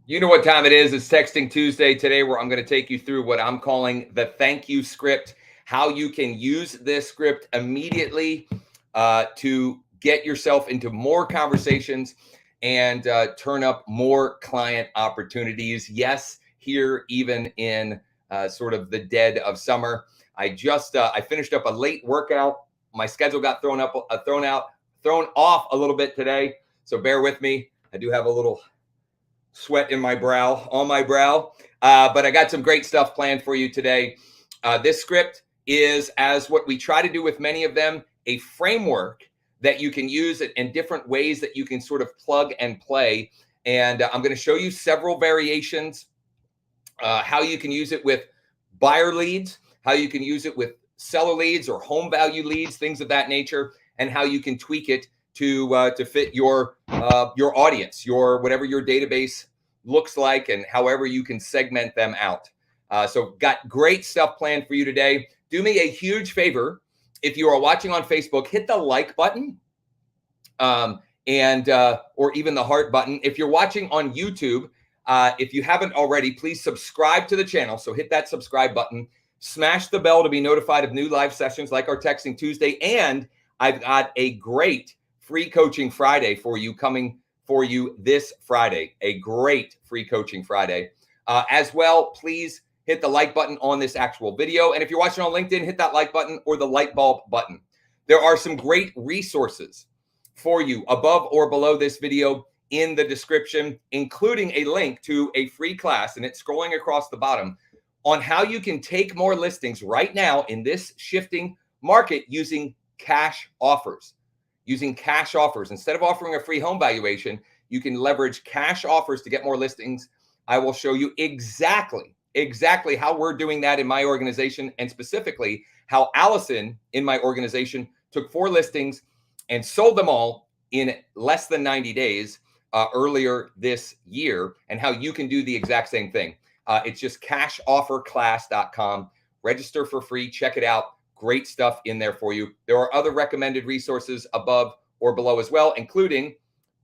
You know what time it is. It's Texting Tuesday today, where I'm going to take you through what I'm calling the thank you script, how you can use this script immediately to get yourself into more conversations and turn up more client opportunities. Yes, here even in sort of the dead of summer. I finished up a late workout. My schedule got thrown off a little bit today. So bear with me. I do have a little sweat on my brow, but I got some great stuff planned for you today. This script is, as what we try to do with many of them, a framework that you can use it in different ways that you can sort of plug and play. And I'm going to show you several variations, how you can use it with buyer leads, how you can use it with seller leads or home value leads, things of that nature, and how you can tweak it to fit your audience, your whatever your database looks like, and however you can segment them out. So got great stuff planned for you today. Do me a huge favor. If you are watching on Facebook, hit the like button or even the heart button. If you're watching on YouTube, if you haven't already, please subscribe to the channel. So hit that subscribe button, smash the bell to be notified of new live sessions like our Texting Tuesday. And I've got a great free coaching Friday for you coming for you this Friday, a great free coaching Friday. As well, please hit the like button on this actual video. And if you're watching on LinkedIn, hit that like button or the light bulb button. There are some great resources for you above or below this video in the description, including a link to a free class, and it's scrolling across the bottom, on how you can take more listings right now in this shifting market using cash offers. Using cash offers. Instead of offering a free home valuation, you can leverage cash offers to get more listings. I will show you exactly how we're doing that in my organization, and specifically how Alison in my organization took 4 listings and sold them all in less than 90 days earlier this year, and how you can do the exact same thing. It's just cashofferclass.com. Register for free. Check it out. Great stuff in there for you. There are other recommended resources above or below as well, including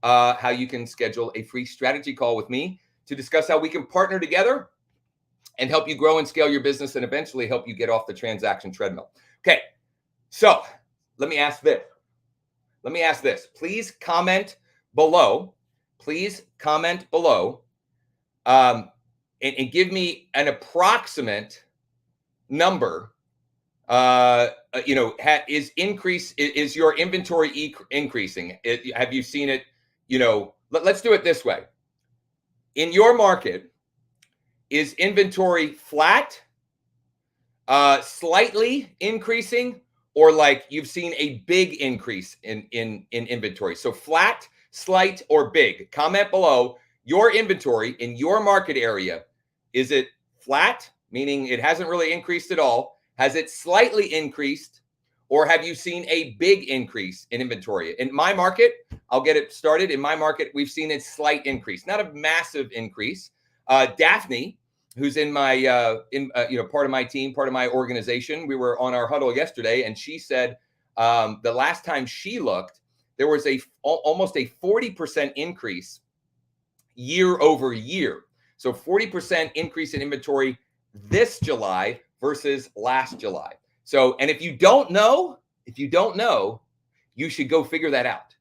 how you can schedule a free strategy call with me to discuss how we can partner together and help you grow and scale your business and eventually help you get off the transaction treadmill. Okay, so let me ask this. Please comment below. And give me an approximate number. Is your inventory increasing? Have you seen it? Let's do it this way. In your market, is inventory flat, slightly increasing, or like you've seen a big increase in inventory? So flat, slight, or big? Comment below. Your inventory in your market area, is it flat, meaning it hasn't really increased at all? Has it slightly increased, or have you seen a big increase in inventory? In my market, I'll get it started. In my market, we've seen a slight increase, not a massive increase. Daphne, who's in my part of my team, part of my organization, we were on our huddle yesterday, and she said the last time she looked, there was almost a 40% increase year over year. So 40% increase in inventory this July versus last July. So, and if you don't know, you should go figure that out.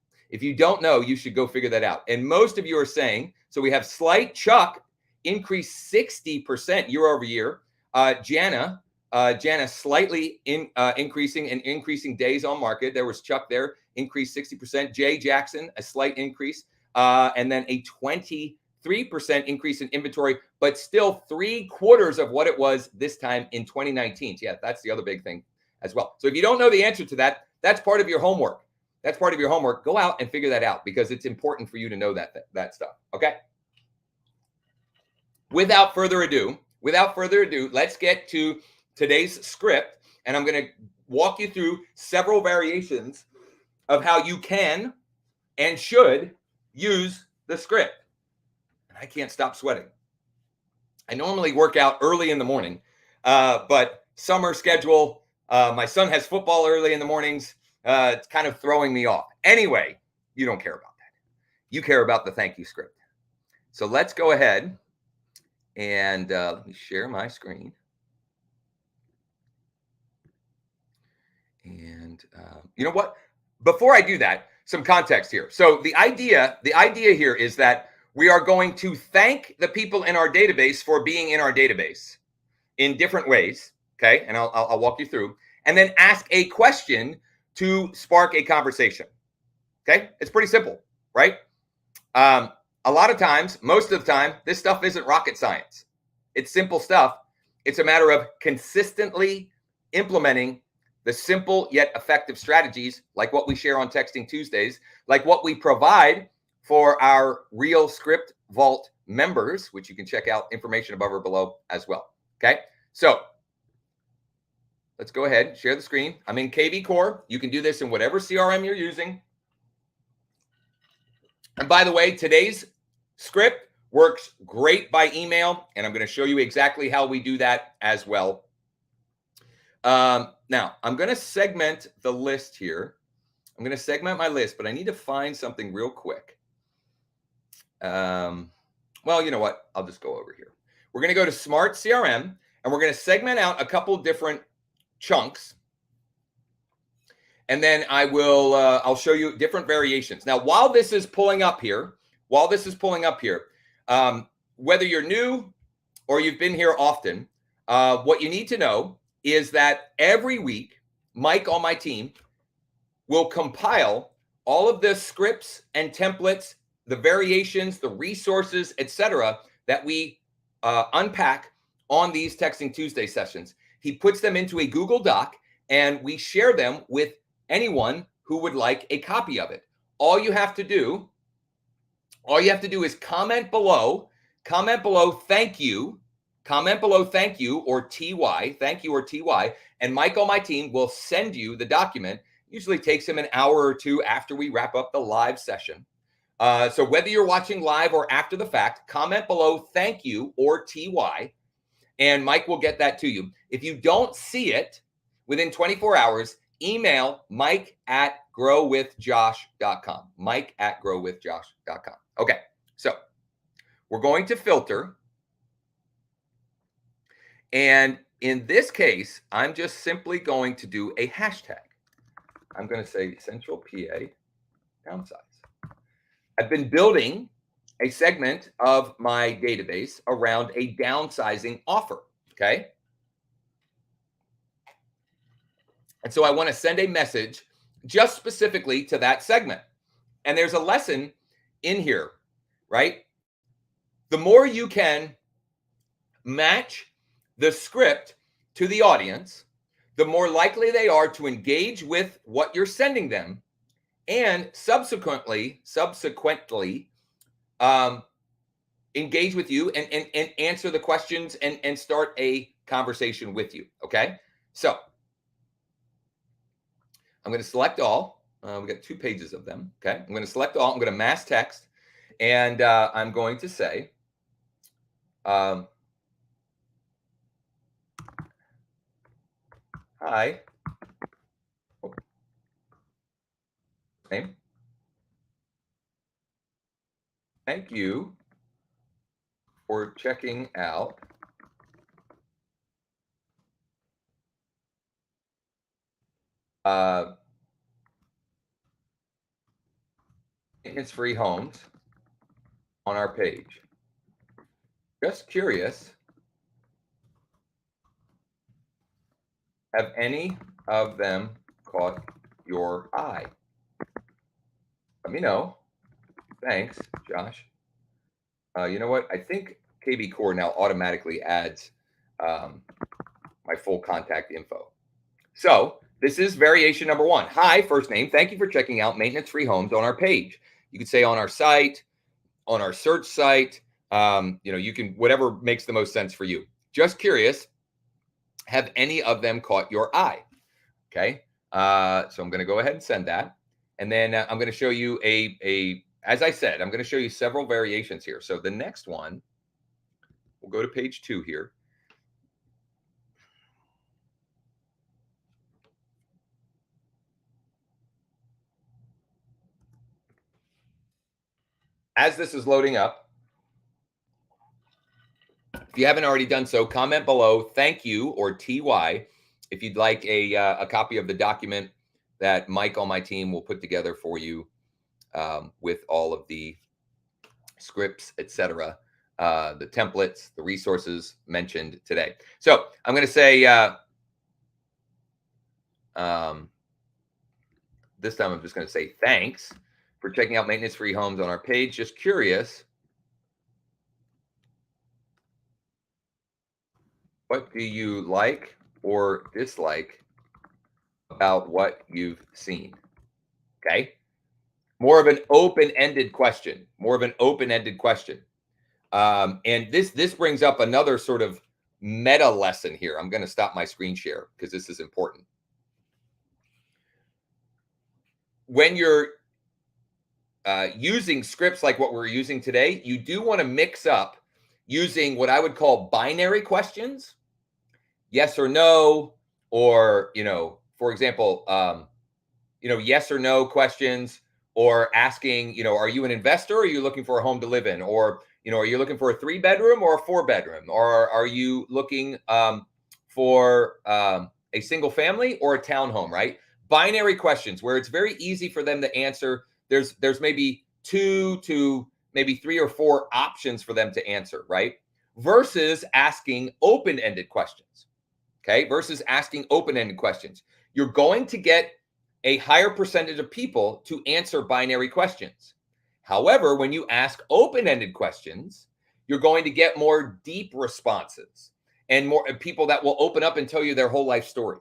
And most of you are saying, so we have slight. Chuck increased 60% year over year. Jana slightly increasing days on market. There was Chuck there, increased 60%. Jay Jackson, a slight increase. And then a 23% increase in inventory, but still 3/4 of what it was this time in 2019. Yeah, that's the other big thing as well. So if you don't know the answer to that, that's part of your homework. Go out and figure that out, because it's important for you to know that stuff. Okay. Without further ado, let's get to today's script, and I'm going to walk you through several variations of how you can and should use the script. I can't stop sweating. I normally work out early in the morning, but summer schedule, my son has football early in the mornings. It's kind of throwing me off. Anyway, you don't care about that. You care about the thank you script. So let's go ahead and let me share my screen. And you know what? Before I do that, some context here. So the idea here is that we are going to thank the people in our database for being in our database in different ways. Okay, and I'll walk you through, and then ask a question to spark a conversation. Okay, it's pretty simple, right? Um, a lot of times, most of the time, this stuff isn't rocket science. It's simple stuff. It's a matter of consistently implementing the simple yet effective strategies like what we share on Texting Tuesdays, like what we provide for our Real Script Vault members, which you can check out information above or below as well. Okay, so let's go ahead, share the screen. I'm in KV Core. You can do this in whatever CRM you're using. And by the way, today's script works great by email, and I'm going to show you exactly how we do that as well. Now, I'm going to segment the list here. I'm going to segment my list, but I need to find something real quick. Well, you know what? I'll just go over here. We're going to go to Smart CRM, and we're going to segment out a couple different chunks. And then I'll show you different variations. Now, while this is pulling up here, whether you're new or you've been here often, what you need to know is that every week, Mike on my team will compile all of the scripts and templates, the variations, the resources, etc., that we unpack on these Texting Tuesday sessions. He puts them into a Google Doc, and we share them with anyone who would like a copy of it. All you have to do is comment below, thank you, or TY, thank you or TY, and Mike on my team will send you the document. Usually takes him an hour or two after we wrap up the live session. So whether you're watching live or after the fact, comment below, thank you or TY, and Mike will get that to you. If you don't see it within 24 hours, email mike@growwithjosh.com. mike@growwithjosh.com. Okay, so we're going to filter. And in this case, I'm just simply going to do a hashtag. I'm going to say Central PA downsize. I've been building a segment of my database around a downsizing offer. Okay. And so I want to send a message just specifically to that segment. And there's a lesson in here, right? The more you can match the script to the audience, the more likely they are to engage with what you're sending them, and subsequently engage with you and answer the questions and start a conversation with you. Okay, so I'm going to select all. We got 2 pages of them. Okay, I'm going to select all. I'm going to mass text, and I'm going to say, hi. Okay. Thank you for checking out maintenance-free homes on our page. Just curious, have any of them caught your eye? Let me know. Thanks, Josh. You know what? I think KB Core now automatically adds my full contact info. So this is variation number 1. Hi, first name. Thank you for checking out maintenance-free homes on our page. You could say on our site, on our search site. You can, whatever makes the most sense for you. Just curious, have any of them caught your eye? Okay. So I'm going to go ahead and send that. And then I'm going to show you as I said, I'm going to show you several variations here. So the next one, we'll go to page 2 here. As this is loading up, If you haven't already done so, comment below thank you or TY if you'd like a copy of the document that Mike on my team will put together for you with all of the scripts, etc., the templates, the resources mentioned today. So I'm going to say this time I'm just going to say thanks for checking out maintenance-free homes on our page. Just curious, what do you like or dislike about what you've seen? Okay. More of an open-ended question. More of an open-ended question. And this brings up another sort of meta lesson here. I'm going to stop my screen share because this is important. When you're using scripts like what we're using today, you do want to mix up using what I would call binary questions, yes or no, or, for example, yes or no questions, or asking, are you an investor or are you looking for a home to live in? Or, are you looking for a 3-bedroom or a 4-bedroom? Or are you looking for a single family or a townhome, right? Binary questions where it's very easy for them to answer. There's maybe 2 to maybe 3 or 4 options for them to answer, right? Versus asking open-ended questions. Okay, versus asking open-ended questions. You're going to get a higher percentage of people to answer binary questions. However, when you ask open-ended questions, you're going to get more deep responses and more people that will open up and tell you their whole life story.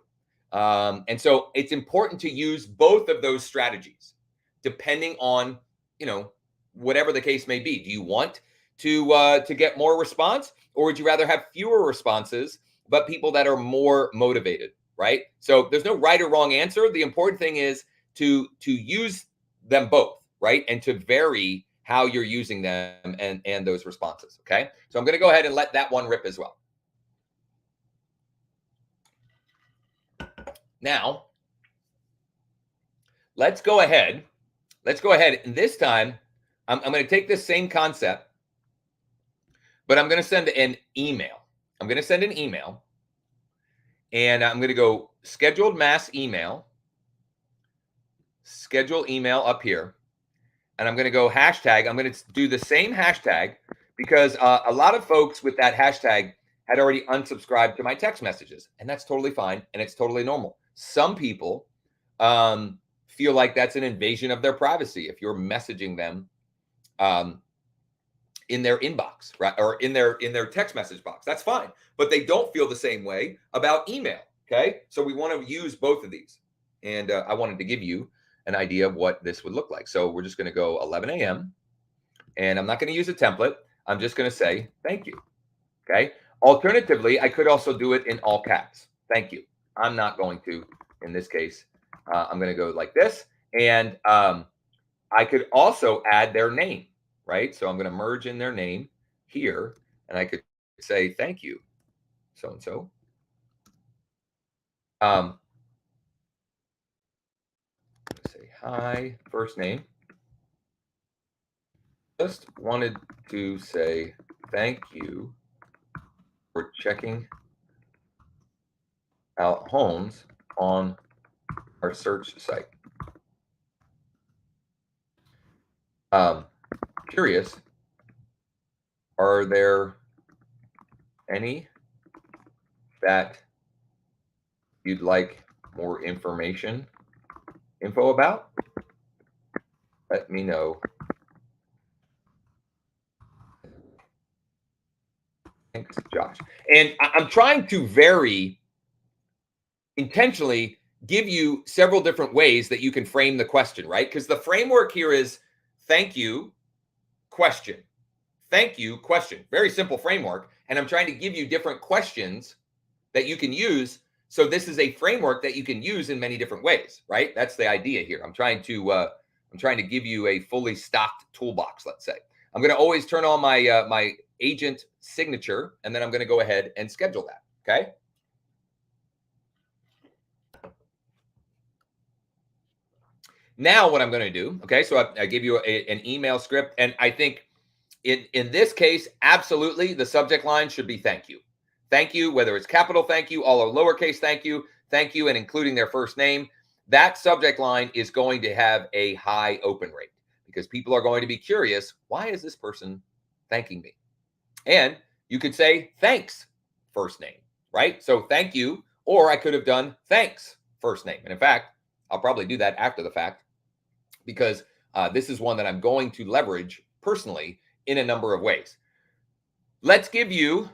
And so it's important to use both of those strategies, depending on, whatever the case may be. Do you want to get more response, or would you rather have fewer responses but people that are more motivated, right? So there's no right or wrong answer. The important thing is to use them both, right? And to vary how you're using them and those responses, okay? So I'm going to go ahead and let that one rip as well. Now, let's go ahead. And this time, I'm going to take this same concept, but I'm going to send an email. And I'm going to go scheduled mass email, schedule email up here. And I'm going to go hashtag. I'm going to do the same hashtag because a lot of folks with that hashtag had already unsubscribed to my text messages. And that's totally fine. And it's totally normal. Some people feel like that's an invasion of their privacy if you're messaging them in their inbox, right? Or in their text message box. That's fine. But they don't feel the same way about email. Okay. So we want to use both of these. And I wanted to give you an idea of what this would look like. So we're just going to go 11 a.m. and I'm not going to use a template. I'm just going to say thank you. Okay. Alternatively, I could also do it in all caps. Thank you. I'm not going to in this case. I'm going to go like this. And I could also add their name, right? So I'm going to merge in their name here. And I could say thank you, so-and-so. Say hi, first name. Just wanted to say thank you for checking out homes on our search site. Curious, are there any that you'd like more info about? Let me know. Thanks, Josh. And I'm trying to vary intentionally, give you several different ways that you can frame the question, right? Because the framework here is thank you, question. Thank you, question. Very simple framework. And I'm trying to give you different questions that you can use. So this is a framework that you can use in many different ways, right? That's the idea here. I'm trying to give you a fully stocked toolbox, let's say. I'm going to always turn on my my agent signature, and then I'm going to go ahead and schedule that, okay? Now what I'm going to do, okay, so I give you an email script, and I think In this case, absolutely, the subject line should be thank you. Thank you, whether it's capital thank you, all or lowercase thank you, and including their first name. That subject line is going to have a high open rate because people are going to be curious, why is this person thanking me? And you could say thanks, first name, right? So thank you, or I could have done thanks, first name. And in fact, I'll probably do that after the fact because this is one that I'm going to leverage personally in a number of ways. Let's give you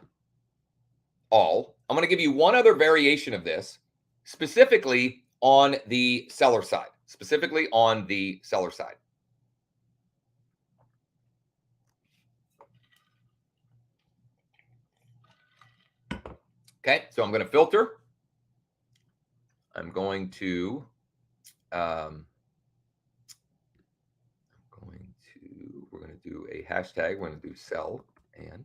all, I'm going to give you one other variation of this, specifically on the seller side, Okay, so I'm going to filter. I'm going to, we're going to do a hashtag. We're going to do sell and.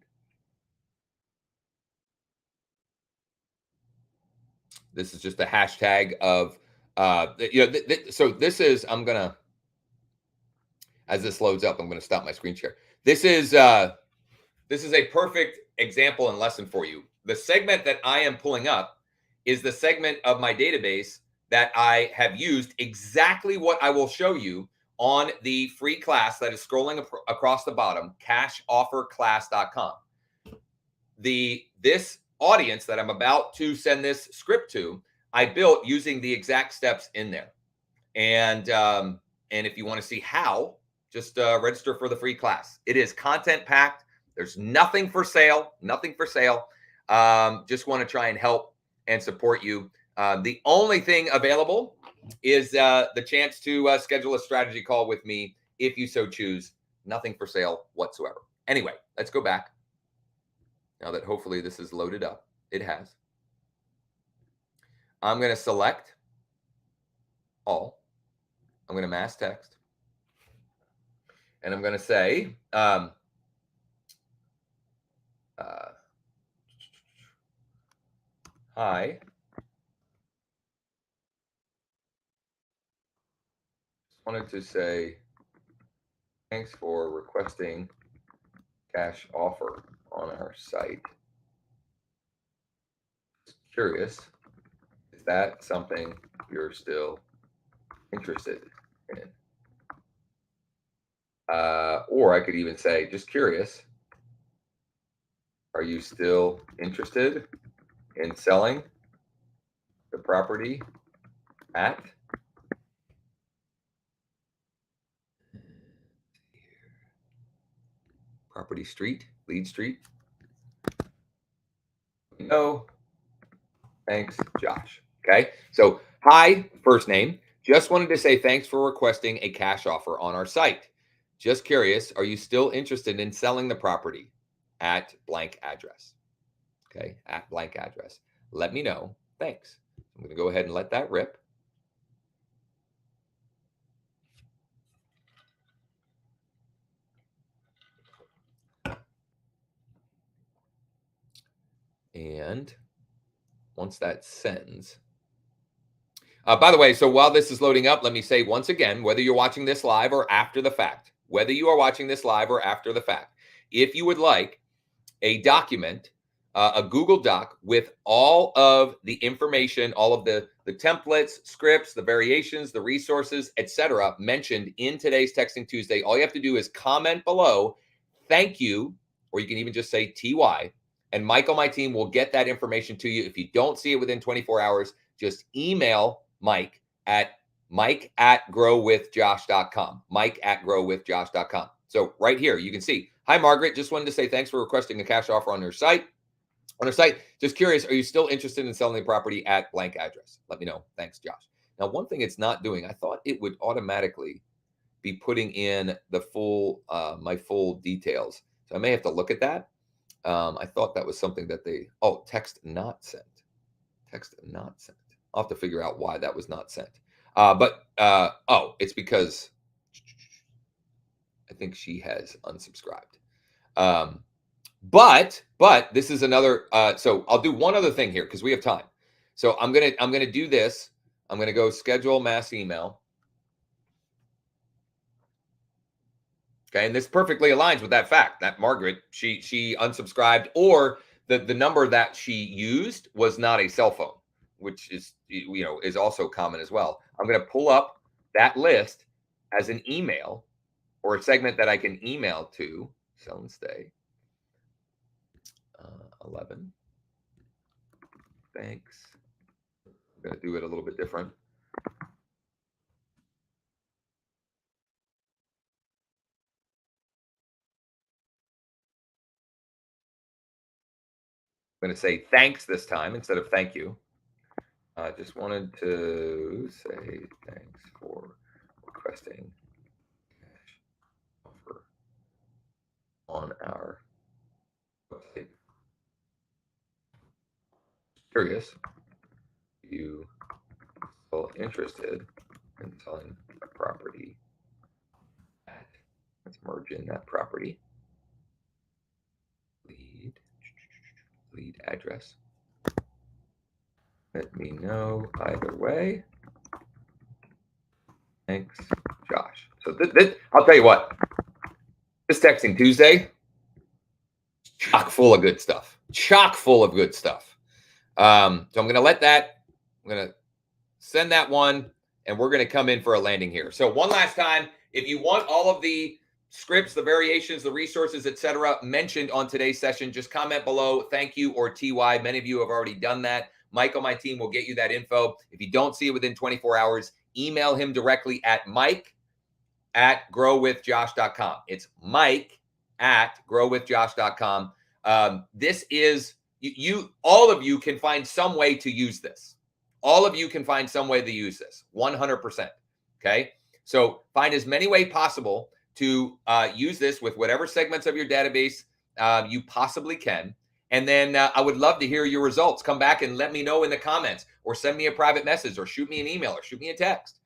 This is just a hashtag of, so this is, I'm going to, as this loads up, I'm going to stop my screen share. This is a perfect example and lesson for you. The segment that I am pulling up is the segment of my database that I have used exactly what I will show you on the free class that is scrolling across the bottom, cashofferclass.com. This audience that I'm about to send this script to, I built using the exact steps in there. And if you want to see how, just register for the free class. It is content packed. There's nothing for sale, just want to try and help and support you. The only thing available is the chance to schedule a strategy call with me if you so choose. Nothing for sale whatsoever. Anyway, let's go back. Now that hopefully this is loaded up, it has. I'm going to select all. I'm going to mass text. And I'm going to say, hi. Just wanted to say thanks for requesting cash offer on our site. Just curious, is that something you're still interested in? Or I could even say, just curious, are you still interested in selling the property at property street, lead street? No, thanks, Josh. Okay, so hi, first name. Just wanted to say thanks for requesting a cash offer on our site. Just curious, are you still interested in selling the property at blank address? Okay, at blank address. Let me know. Thanks. I'm going to go ahead and let that rip. And once that sends, by the way, so while this is loading up, let me say once again, whether you're watching this live or after the fact, if you would like a document, a Google Doc with all of the information, all of the templates, scripts, the variations, the resources, etc., mentioned in today's Texting Tuesday, all you have to do is comment below, thank you, or you can even just say TY, and Mike on my team will get that information to you. If you don't see it within 24 hours, just email Mike at growwithjosh.com, growwithjosh.com. So right here, you can see, hi, Margaret, just wanted to say thanks for requesting a cash offer on our site. Just curious, are you still interested in selling the property at blank address? Let me know. Thanks, Josh. Now, one thing it's not doing, I thought it would automatically be putting in the full, my full details. So I may have to look at that. I thought that was something that text not sent. I'll have to figure out why that was not sent. It's because I think she has unsubscribed. But this is another, so I'll do one other thing here because we have time. So I'm going to do this. I'm going to go schedule mass email. Okay, and this perfectly aligns with that fact that Margaret, she unsubscribed, or the number that she used was not a cell phone, which is is also common as well. I'm going to pull up that list as an email or a segment that I can email to sell and stay. 11. Thanks. I'm going to do it a little bit different. I'm going to say thanks this time instead of thank you. I just wanted to say thanks for requesting cash offer on our website. Curious, you still interested in selling a property at, let's merge in that property, lead address. Let me know either way. Thanks, Josh. So I'll tell you what, this Texting Tuesday, chock full of good stuff. Chock full of good stuff. So I'm going to I'm going to send that one, and we're going to come in for a landing here. So one last time, if you want all of the scripts, the variations, the resources, etc., mentioned on today's session, just comment below, thank you or TY. Many of you have already done that. Mike on my team will get you that info. If you don't see it within 24 hours, email him directly at mike@growwithjosh.com. It's mike@growwithjosh.com. This is, all of you can find some way to use this. All of you can find some way to use this, 100%. Okay. So find as many ways possible to use this with whatever segments of your database you possibly can. And then I would love to hear your results. Come back and let me know in the comments, or send me a private message, or shoot me an email, or shoot me a text.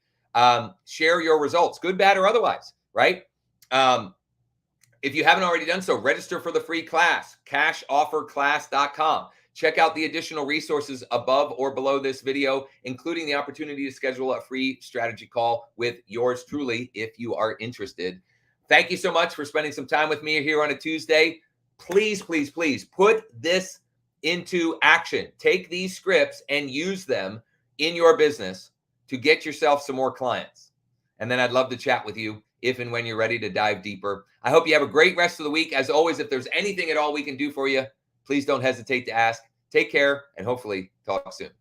Share your results, good, bad, or otherwise, right? If you haven't already done so, register for the free class, cashofferclass.com. Check out the additional resources above or below this video, including the opportunity to schedule a free strategy call with yours truly if you are interested. Thank you so much for spending some time with me here on a Tuesday. Please, please, please put this into action. Take these scripts and use them in your business to get yourself some more clients. And then I'd love to chat with you if and when you're ready to dive deeper. I hope you have a great rest of the week. As always, if there's anything at all we can do for you, please don't hesitate to ask. Take care, and hopefully talk soon.